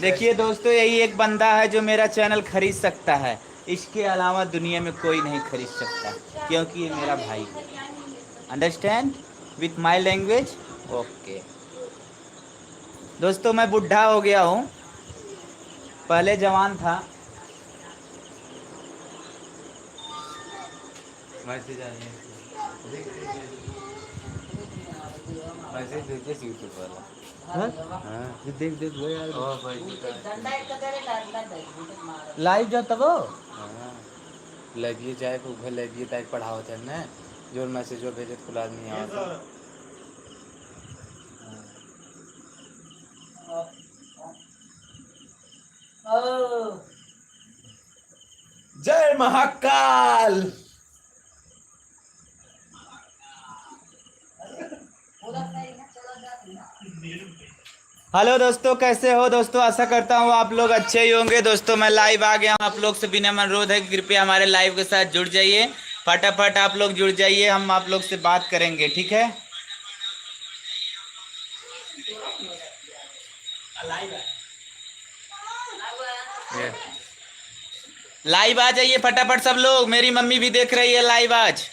देखिए दोस्तों, यही एक बंदा है जो मेरा चैनल खरीद सकता है। इसके अलावा दुनिया में कोई नहीं खरीद सकता, क्योंकि ये मेरा भाई है। Understand with my language. Okay दोस्तों, मैं बुढ़ा हो गया हूँ, पहले जवान था। मैसेज आ रही मैसेज भेजे यूट्यूब वाला। हाँ हाँ, देख देख वो यार। ओ भाई लाइव जो तब हाँ लगिए जाए को घर लगिए ताकि पढ़ाओ थे ना जो मैसेज वो भेजे खुला नहीं आता। जय महाकाल। हेलो दोस्तों, कैसे हो दोस्तों? आशा करता हूँ आप लोग अच्छे ही होंगे। दोस्तों मैं लाइव आ गया हूँ, आप लोग से बिना अनुरोध है कि कृपया हमारे लाइव के साथ जुड़ जाइए। फटाफट आप लोग जुड़ जाइए, हम आप लोग से बात करेंगे, ठीक है? लाइव आ जाइए फटाफट सब लोग, मेरी मम्मी भी देख रही है लाइव आज।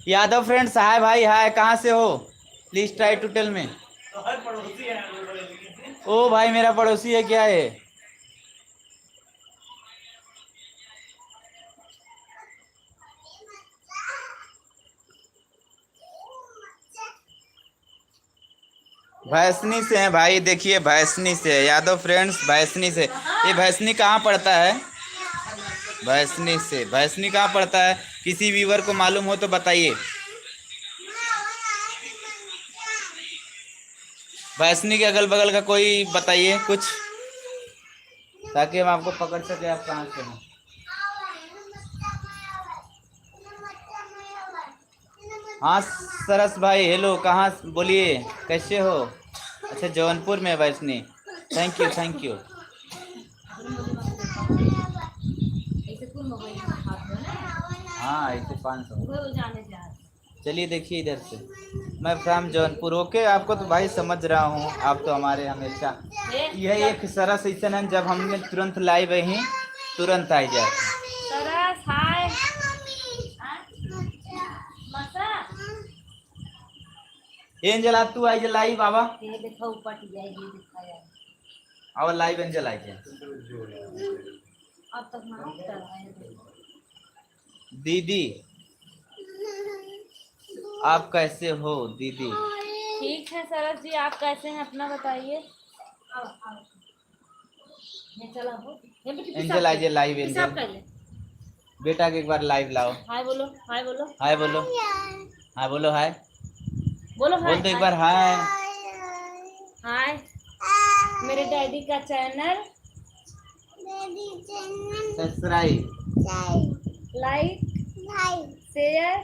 यादव फ्रेंड्स, हाय भाई, हाय, कहाँ से हो? Please try to tell me. ओ भाई, मेरा पड़ोसी है क्या है? भैंसनी से है भाई, देखिए भैंसनी से है यादव फ्रेंड्स, भैंसनी से। ये भैंसनी कहाँ पड़ता है? भैंसनी से, भैंसनी कहाँ पड़ता है? किसी व्यूवर को मालूम हो तो बताइए। भैंसनी के अगल बगल का कोई बताइए कुछ, ताकि हम आपको पकड़ सके आप कहाँ से हो। हाँ सरस भाई, हेलो, कहाँ बोलिए, कैसे हो? अच्छा, जौनपुर में भैंसनी। Thank you thank you. हाँ ऐसे 500। चलिए देखिए इधर से, मैं फ्रॉम जौनपुर। ओके, आपको तो भाई समझ रहा हूँ, आप तो हमारे हमेशा। यह एक सरस ऐसा है, जब हमने तुरंत लाइव ही तुरंत आ जाते। सरस हाय। एंजल आप तू आई लाइव बाबा, ये देखो ऊपर जाएगी दिखाया। अब लाइव एंजल आई जाए। अब तक दीदी, आप कैसे हो दीदी? ठीक है सरस जी, आप कैसे हैं अपना बताइए। एंजल आइए लाइव, एंजल बेटा के एक बार लाइव लाओ। हाय बोलो, हाय बोलो, हाय बोलो, हाय बोलो, हाय बोलो, बोल दो एक बार हाय। हाय मेरे डैडी का channel subscribe, like, share,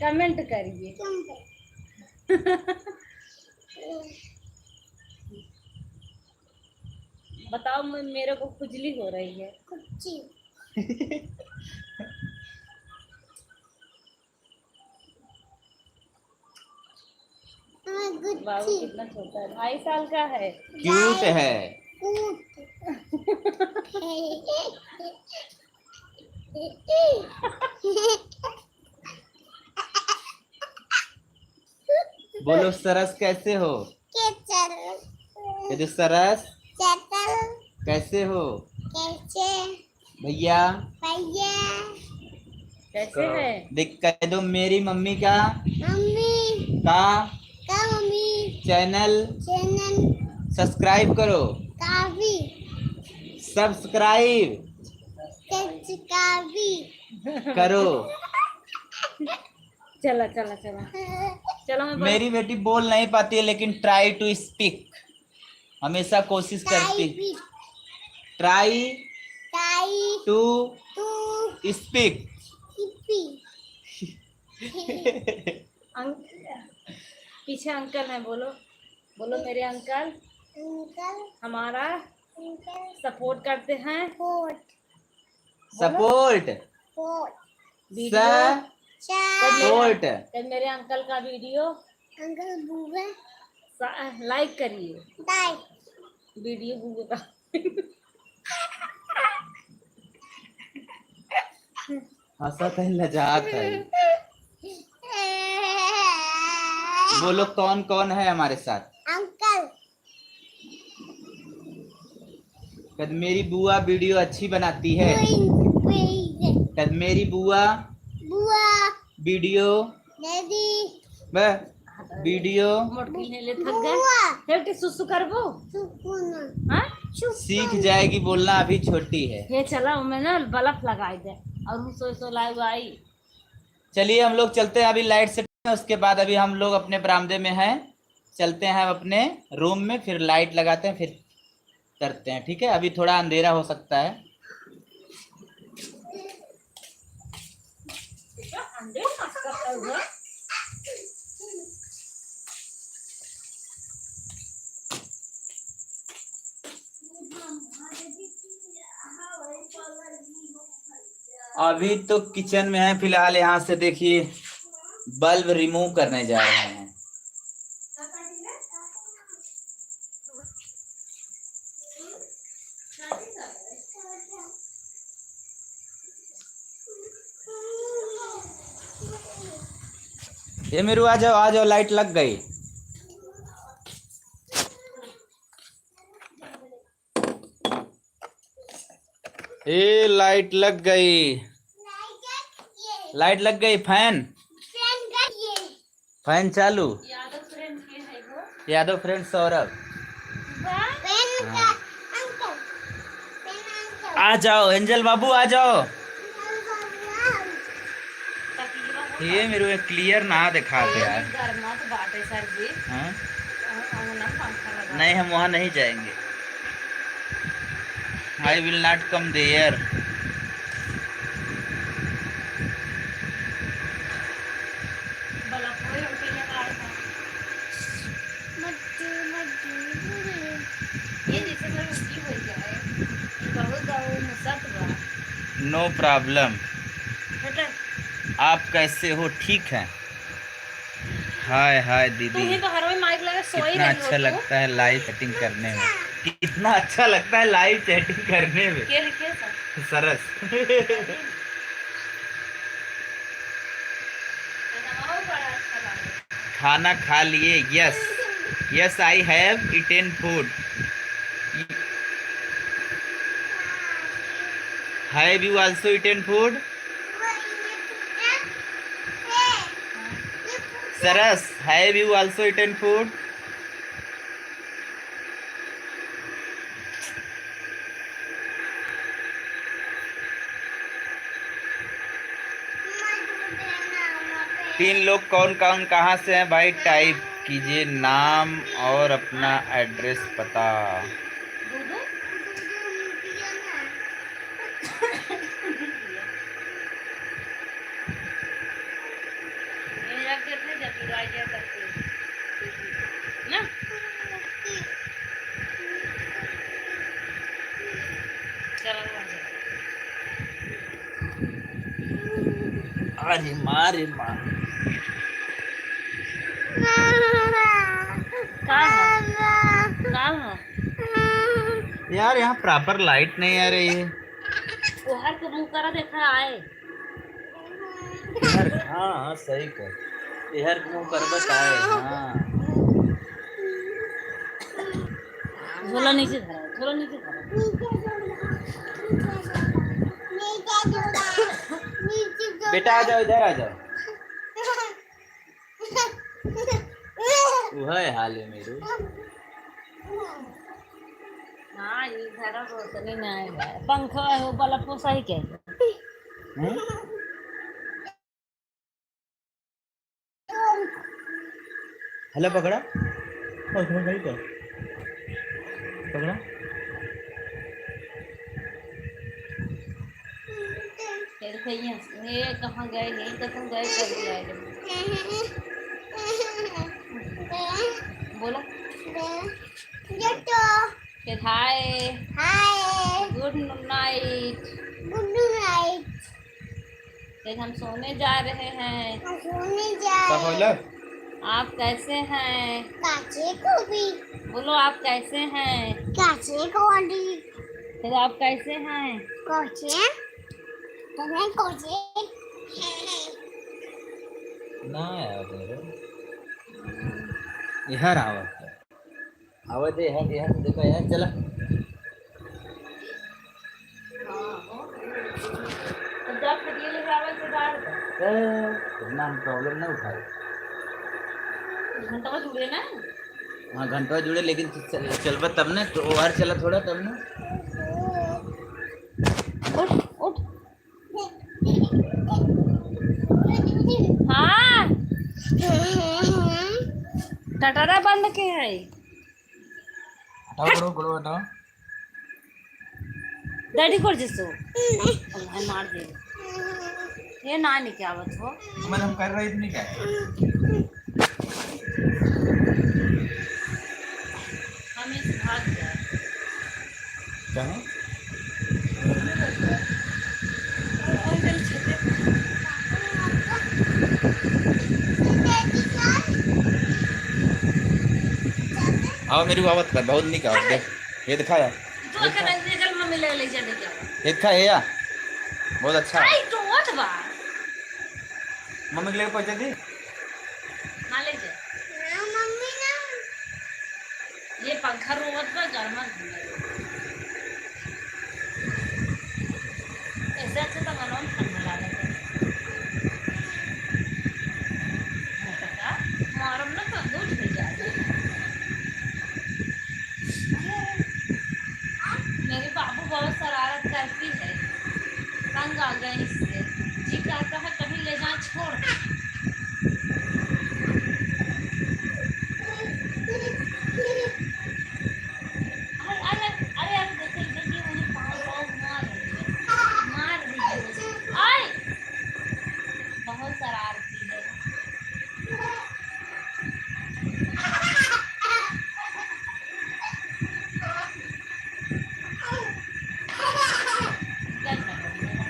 comment करिए। बताओ, मेरे को खुजली हो रही है। बाबू कितना छोटा है, 2.5 साल का है। क्यूट है। बोलो सरस, कैसे हो? ये सरस कैसे हो? कैसे भैया? भैया कैसे है? देख कह दो, मेरी मम्मी का मम्मी चैनल सब्सक्राइब करो। काफी सब्सक्राइब करो। चला चला चला चलो, मैं मेरी बेटी बोल नहीं पाती है, लेकिन ट्राई टू स्पीक, हमेशा कोशिश करती। Try to speak. पीछे अंकल है, बोलो बोलो मेरे अंकल, हमारा सपोर्ट करते हैं। Support support. मेरे अंकल का वीडियो अंकल बुआ लाइक करिए, वीडियो बुआ का हंसत है, लजात है। बोलो कौन कौन है हमारे साथ? अंकल। मेरी बुआ वीडियो अच्छी बनाती है। मेरी बुआ वीडियो वीडियो सुसु करबो सीख जाएगी बोलना, अभी छोटी है। ये चला मैं ना बल्ब लगाई दे और सो आई। चलिए हम लोग चलते हैं, अभी लाइट सेट है, उसके बाद अभी हम लोग अपने बरामदे में हैं, चलते हैं अपने रूम में, फिर लाइट लगाते हैं, फिर करते हैं, ठीक है? अभी थोड़ा अंधेरा हो सकता है। अभी तो किचन में है फिलहाल, यहाँ से देखिए बल्ब रिमूव करने जा रहे हैं। ये मेरू आ जाओ, लाइट लग गई। ये लाइट लग गई, लाइट लग गई। फैन चालू। यादव फ्रेंड सौरभ। आ जाओ एंजल बाबू, आ जाओ। ये मेरे को क्लियर ना दिखा दे यार। नहीं, हम वहाँ नहीं जाएंगे। I will not come there. No problem. आप कैसे हो? ठीक है। हाय हाय दीदी, तो हर माइक लगा कितना अच्छा लगता है लाइव चैटिंग करने में। कितना अच्छा लगता है लाइव चैटिंग करने में। सरस। खाना खा लिए? Yes yes, I have eaten food. Have you also eaten food? Saras, have you also eaten food? तीन लोग कौन कौन कहाँ से हैं भाई? टाइप कीजिए नाम और अपना एड्रेस पता। अरे माँ रे माँ, यार यहाँ प्रॉपर लाइट नहीं आ रही है। हर को मुंह करा देखा आए। हाँ सही कर, इधर मुंह कर बताए। हाँ झोला नीचे धरा, झोला नीचे धरा। बेटा आ जाओ, इधर आ जाओ। वह हाल है मेरे। हाँ ये धरा रोशनी ना आएगा, पंखा है वो बल्ब को सही कह। हेलो पकड़ा, और तुम्हें गई तो पकड़ा। ये कहाँ गए, नहीं कहाँ गए, कभी आएगा। बोला हाय हाय, गुड नाइट, गुड नाइट। फिर हम सोने जा रहे हैं। सब बोलो। आप कैसे हैं? काचे को भी बोलो आप कैसे हैं? काचे को भी फिर आप कैसे हैं? कोचे तुम्हें कोचे ना यार यार आवाज है यार यार देखो यार चला। तो जब खटिए ले जावे से बाहर इतना हम प्रॉब्लम ना उठाए। घंटा जुड़े ना। हाँ घंटा जुड़े लेकिन चलबा तब ने तो ओवर चला थोड़ा तब ने। उठ उठ। हाँ टटरा बंद के है। हटाओ करो हटाओ। डैडी कर जिसो अल्लाह मार दे। ये नानी क्या आवत हो? मैंने हम कर रहे इतनी क्या हम इस भाग जाए कहाँ आओ मेरी बात कर बहुत नहीं कहा देख ये दिखाया तो कर निकल मम्मी ले जाने क्या ये दिखा है या बहुत अच्छा है। आई तो व्हाट बा मम्मी के लिए पहुंचा दी। हां ले जा। मम्मी ना ये पंखा रोवत बा गर्मा ऐसे अच्छा तो मनोन ठंडा लागत है। मारम ना तो दूध हो जाए। मेरे बाबू बहुत शरारत करती है। तंग आ गए इससे। जी कहता है कहीं ले जाए छोड़। अरे अरे अरे अरे देखिए देखिए मुझे पाँव मार रही है मुझे। आए बहुत शरारती है। क्या कर रही है?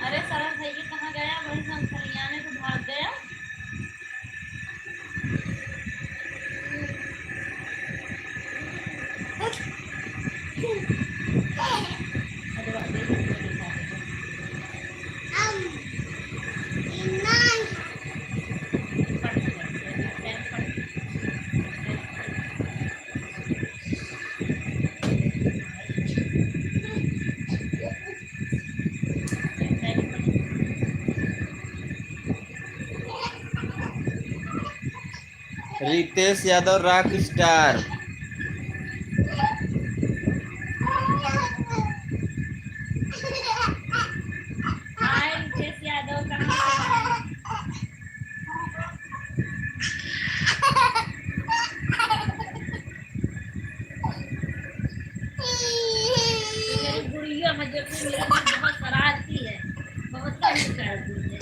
अरे सरल भैया कहाँ गया? वही हम खलियाने तो भाग गया। अरे बाप रे, नान रितेश यादव रॉक स्टार। हाय रितेश यादव कहाँ से हैं? मेरी गुड़िया है जो कि मेरे लिए बहुत शरारती है। बहुत तंग करती है।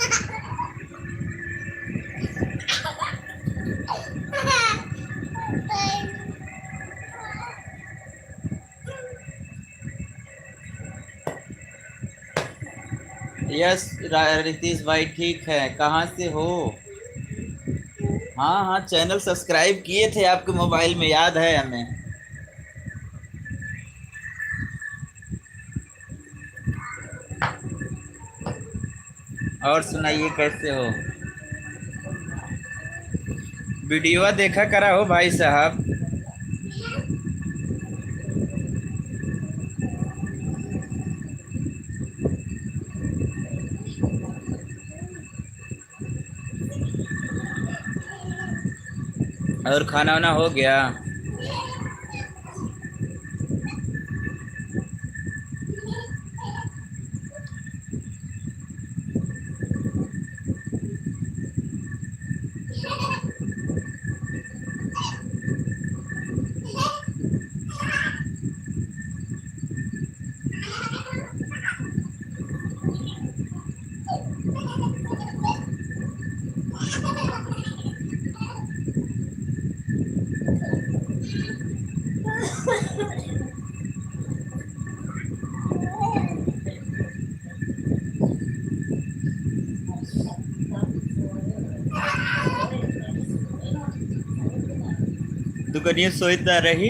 यस रितेश भाई ठीक है। कहाँ से हो? हाँ हाँ चैनल सब्सक्राइब किए थे आपके मोबाइल में याद है हमें। और सुनाइए कैसे हो? वीडियो देखा करा हो भाई साहब। और खाना वाना हो गया? दुकनिया सोईता रही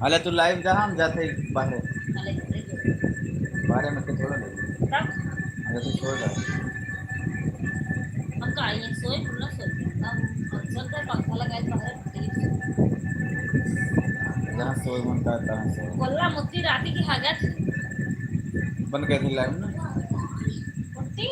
अले तू लाइव जा हम जाते बाहर बाहर में के थोड़ा नहीं अरे तू छोड़ जा हम का ये सोए पूरा सोए चल कर पंखा लगाए बाहर जहाँ सोए मन करता है सोए कोल्ला मुत्ती राती की हागत बंद कर दी लाइव ना मुत्ती